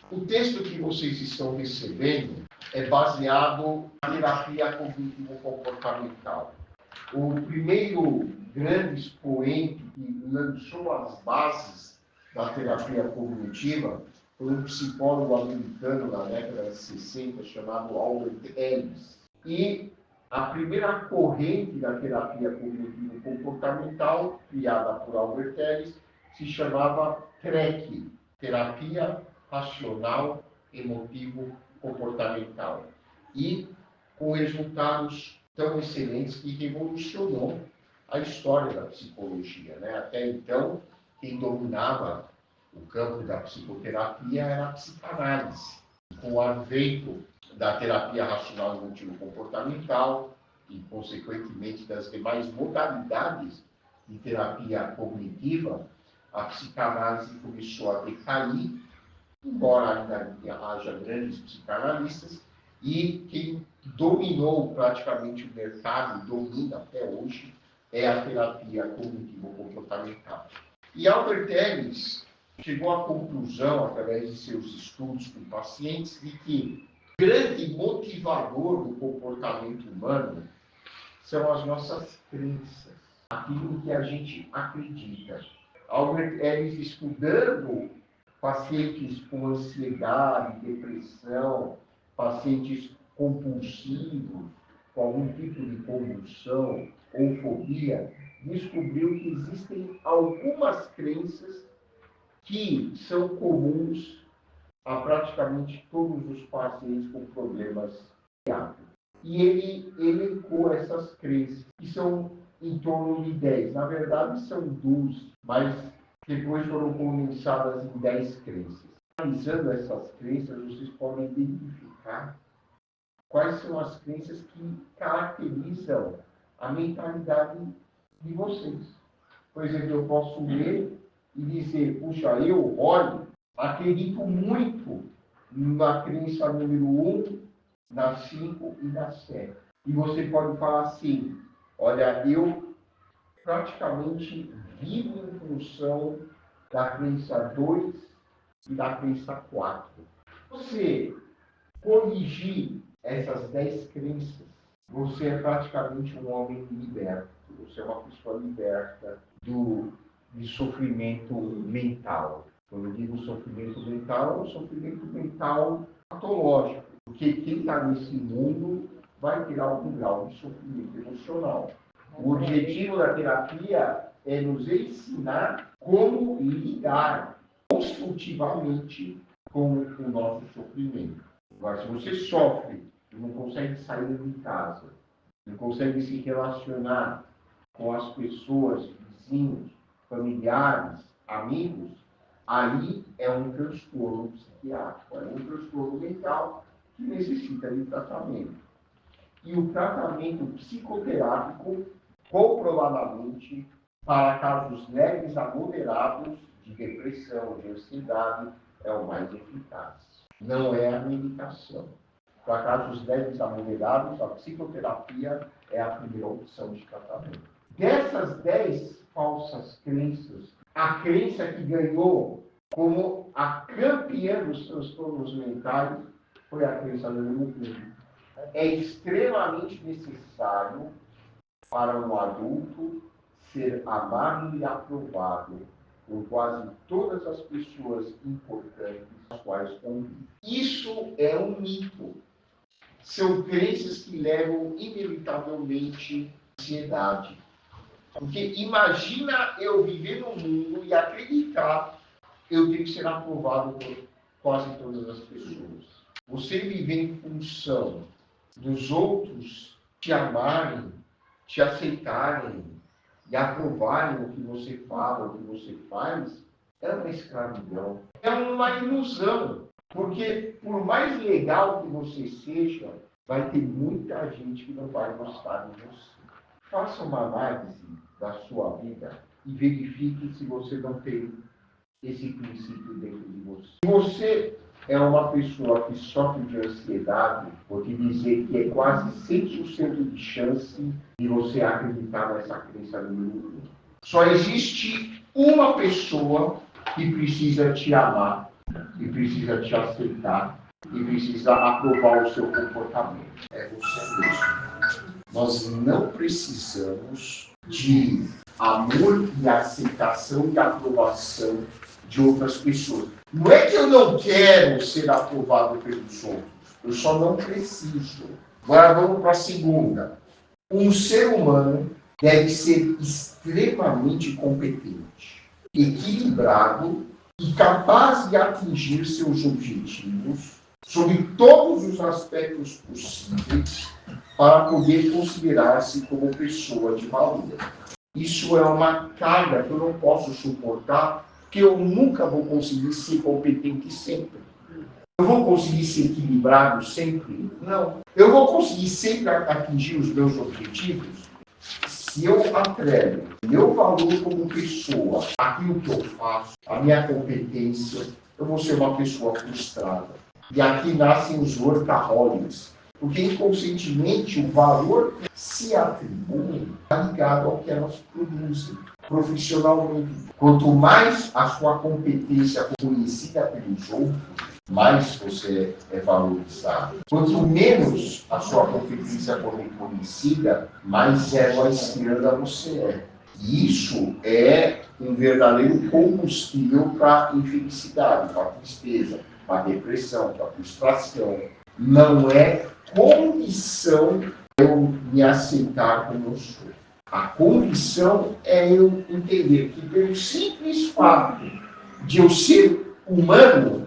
O texto que vocês estão recebendo é baseado na terapia cognitivo-comportamental. O primeiro grande expoente que lançou as bases da terapia cognitiva foi um psicólogo americano na década de 60 chamado Albert Ellis. E a primeira corrente da terapia cognitivo-comportamental, criada por Albert Ellis, se chamava TREC, Terapia Racional Emotivo Comportamental. E com resultados tão excelentes que revolucionou a história da psicologia, né? Até então, quem dominava o campo da psicoterapia era a psicanálise. Com o advento da terapia racional emotivo comportamental e, consequentemente, das demais modalidades de terapia cognitiva, a psicanálise começou a decair, embora ainda haja grandes psicanalistas, e quem dominou praticamente o mercado, e domina até hoje, é a terapia cognitivo-comportamental. E Albert Ellis chegou à conclusão, através de seus estudos com pacientes, de que o grande motivador do comportamento humano são as nossas crenças, aquilo que a gente acredita. Albert Ellis, estudando pacientes com ansiedade, depressão, pacientes compulsivos, com algum tipo de convulsão ou fobia, descobriu que existem algumas crenças que são comuns a praticamente todos os pacientes com problemas psiquiátricos. E ele elencou essas crenças, que são em torno de 10. Na verdade, são 12, mas depois foram condensadas em 10 crenças. Analisando essas crenças, vocês podem identificar quais são as crenças que caracterizam a mentalidade de vocês. Por exemplo, eu posso ler e dizer, puxa, eu, Roy, acredito muito na crença número 1, na 5 e na 7. E você pode falar assim, olha, eu praticamente vivo em função da crença 2 e da crença 4. Você corrigir essas 10 crenças, você é praticamente um homem liberto. Você é uma pessoa liberta de sofrimento mental. Quando eu digo sofrimento mental, é um sofrimento mental patológico. Porque quem está nesse mundo vai ter algum grau de sofrimento emocional. O objetivo da terapia é nos ensinar como lidar construtivamente com o nosso sofrimento. Agora, se você sofre e não consegue sair de casa, não consegue se relacionar com as pessoas, vizinhos, familiares, amigos, aí é um transtorno psiquiátrico, é um transtorno mental que necessita de tratamento. E o tratamento psicoterápico, comprovadamente, para casos leves a moderados de depressão, de ansiedade, é o mais eficaz. Não é a medicação. Para casos leves a moderados, a psicoterapia é a primeira opção de tratamento. Dessas 10 falsas crenças, a crença que ganhou como a campeã dos transtornos mentais foi a crença número 1. É extremamente necessário para um adulto ser amado e aprovado por quase todas as pessoas importantes com as quais convive. Isso é um mito. São crenças que levam inevitavelmente à ansiedade. Porque imagina eu viver no mundo e acreditar que eu tenho que ser aprovado por quase todas as pessoas. Você viver em função dos outros te amarem, te aceitarem e aprovarem o que você fala, o que você faz, é uma escravidão. É uma ilusão. Porque, por mais legal que você seja, vai ter muita gente que não vai gostar de você. Faça uma análise da sua vida e verifique se você não tem esse princípio dentro de você. Se você é uma pessoa que sofre de ansiedade, vou te dizer que é quase 100% de chance de você acreditar nessa crença número 1. Só existe uma pessoa que precisa te amar. e precisa te aceitar e precisa aprovar o seu comportamento. É você mesmo. Nós não precisamos de amor e aceitação e aprovação de outras pessoas. Não é que eu não quero ser aprovado pelos outros, eu só não preciso. Agora vamos para a segunda. Um ser humano deve ser extremamente competente, equilibrado e capaz de atingir seus objetivos sob todos os aspectos possíveis para poder considerar-se como pessoa de valor. Isso é uma carga que eu não posso suportar, porque eu nunca vou conseguir ser competente sempre. Eu vou conseguir ser equilibrado sempre? Não. Eu vou conseguir sempre atingir os meus objetivos? Se eu atrelo meu valor como pessoa, aquilo que eu faço, a minha competência, eu vou ser uma pessoa frustrada. E aqui nascem os workaholics, porque inconscientemente o valor que se atribui está ligado ao que elas produzem profissionalmente. Quanto mais a sua competência é conhecida pelos outros, mais você é valorizado. Quanto menos a sua competência é conhecida, mais zero à esquerda você é. E isso é um verdadeiro combustível para a infelicidade, para a tristeza, para a depressão, para a frustração. Não é condição eu me aceitar como eu sou. A condição é eu entender que pelo simples fato de eu ser humano,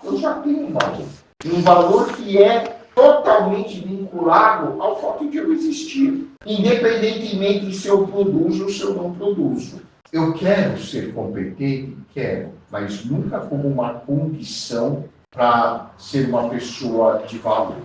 eu já tenho um valor. Um valor que é totalmente vinculado ao fato de eu existir. Independentemente se eu produzo ou se eu não produzo. Eu quero ser competente? Quero. Mas nunca como uma condição para ser uma pessoa de valor.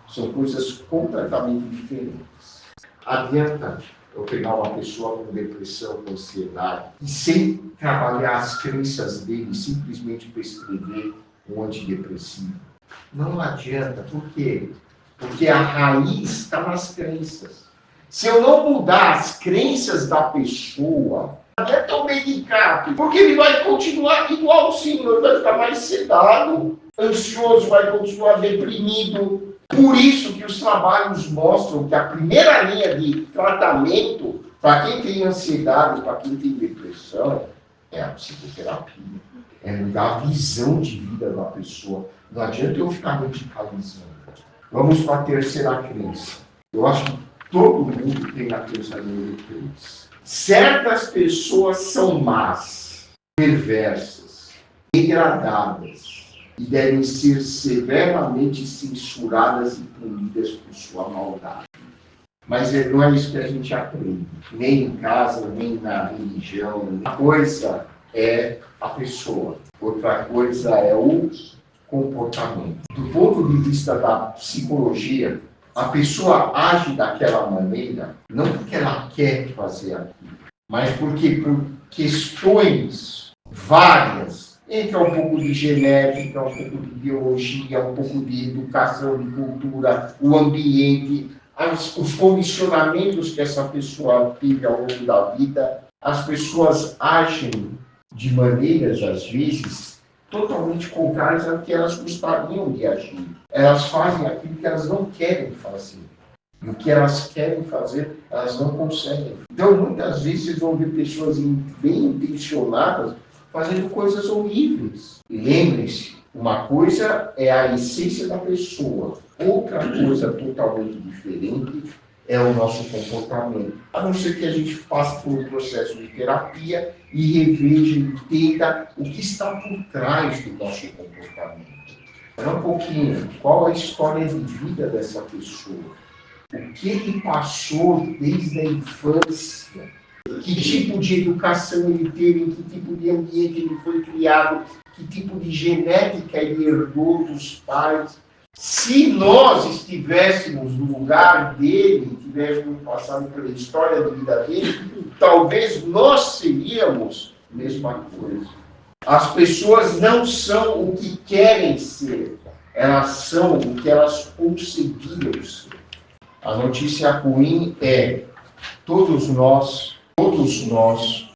São coisas completamente diferentes. Adianta eu pegar uma pessoa com depressão, com ansiedade, e sem trabalhar as crenças dele, simplesmente prescrever um antidepressivo. Não adianta. Por quê? Porque a raiz está nas crenças. Se eu não mudar as crenças da pessoa, até tão medicado, porque ele vai continuar igualzinho, ele vai ficar mais sedado, ansioso, vai continuar deprimido. Por isso que os trabalhos mostram que a primeira linha de tratamento para quem tem ansiedade, para quem tem depressão, é a psicoterapia. É mudar a visão de vida da pessoa. Não adianta eu ficar medicalizando. Vamos para a terceira crença. Eu acho que todo mundo tem a crença número 3. Certas pessoas são más, perversas, degradadas e devem ser severamente censuradas e punidas por sua maldade. Mas não é isso que a gente aprende, nem em casa, nem na religião. Uma coisa é a pessoa, outra coisa é o comportamento. Do ponto de vista da psicologia, a pessoa age daquela maneira, não porque ela quer fazer aquilo, mas porque por questões várias, entra um pouco de genética, um pouco de biologia, um pouco de educação, de cultura, o ambiente, os condicionamentos que essa pessoa teve ao longo da vida. As pessoas agem de maneiras, às vezes, totalmente contrárias ao que elas gostariam de agir. Elas fazem aquilo que elas não querem fazer. E o que elas querem fazer, elas não conseguem. Então, muitas vezes, vocês vão ver pessoas bem intencionadas fazendo coisas horríveis. E lembrem-se, uma coisa é a essência da pessoa, outra coisa totalmente diferente é o nosso comportamento. A não ser que a gente passe por um processo de terapia e reveja e entenda o que está por trás do nosso comportamento. Um pouquinho, qual a história de vida dessa pessoa? O que ele passou desde a infância? Que tipo de educação ele teve? Em que tipo de ambiente ele foi criado? Que tipo de genética ele herdou dos pais? Se nós estivéssemos no lugar dele, tivéssemos passado pela história de vida dele, talvez nós seríamos a mesma coisa. As pessoas não são o que querem ser, elas são o que elas conseguiram ser. A notícia ruim é: todos nós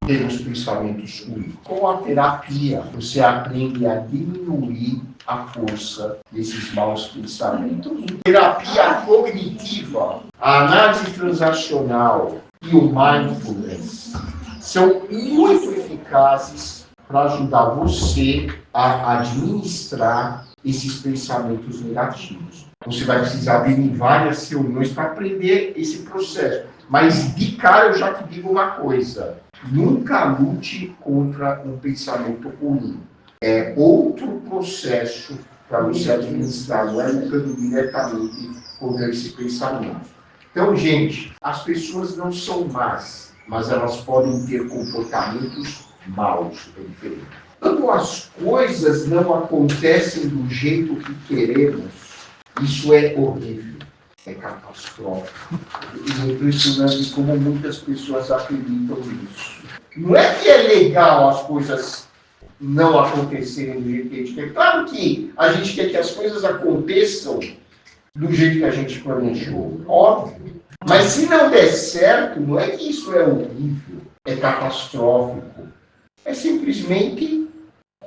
temos pensamentos ruins. Com a terapia, você aprende a diminuir a força desses maus pensamentos. Terapia cognitiva, a análise transacional e o mindfulness são muito eficazes para ajudar você a administrar esses pensamentos negativos. Você vai precisar vir em várias reuniões para aprender esse processo. Mas de cara eu já te digo uma coisa: nunca lute contra um pensamento ruim. É outro processo para você administrar, não é lutando diretamente contra esse pensamento. Então, gente, as pessoas não são más, mas elas podem ter comportamentos maus, é diferente. Quando as coisas não acontecem do jeito que queremos, isso é horrível, é catastrófico. É impressionante como muitas pessoas acreditam nisso. Não é que é legal as coisas não acontecerem do jeito que a gente quer. Claro que a gente quer que as coisas aconteçam do jeito que a gente planejou, óbvio. Mas se não der certo, não é que isso é horrível, é catastrófico. É simplesmente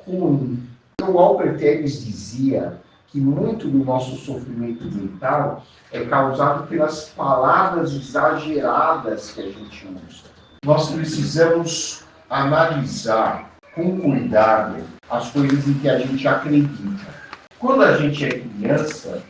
ruim. Então, o Albert Ellis dizia que muito do nosso sofrimento mental é causado pelas palavras exageradas que a gente usa. Nós precisamos analisar com cuidado as coisas em que a gente acredita. Quando a gente é criança,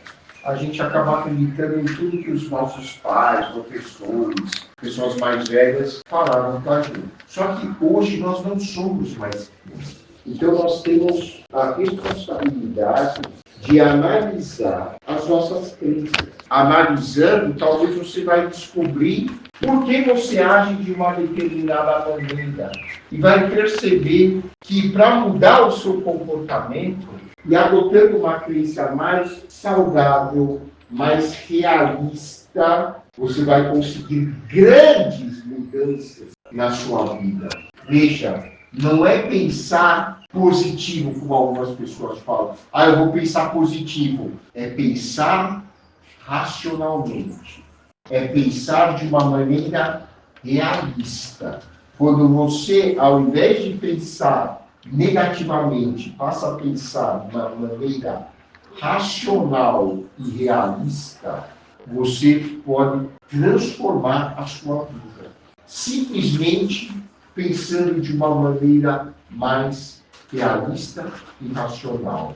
a gente acaba acreditando em tudo que os nossos pais, professores, pessoas mais velhas falaram com a gente. Só que hoje nós não somos mais crianças. Então nós temos a responsabilidade de analisar as nossas crenças. Analisando, talvez você vai descobrir por que você age de uma determinada maneira. E vai perceber que para mudar o seu comportamento e adotando uma crença mais saudável, mais realista, você vai conseguir grandes mudanças na sua vida. Veja, não é pensar positivo, como algumas pessoas falam. Eu vou pensar positivo. É pensar racionalmente. É pensar de uma maneira realista. Quando você, ao invés de pensar negativamente, passa a pensar de uma maneira racional e realista, você pode transformar a sua vida. Simplesmente pensando de uma maneira mais realista e racional.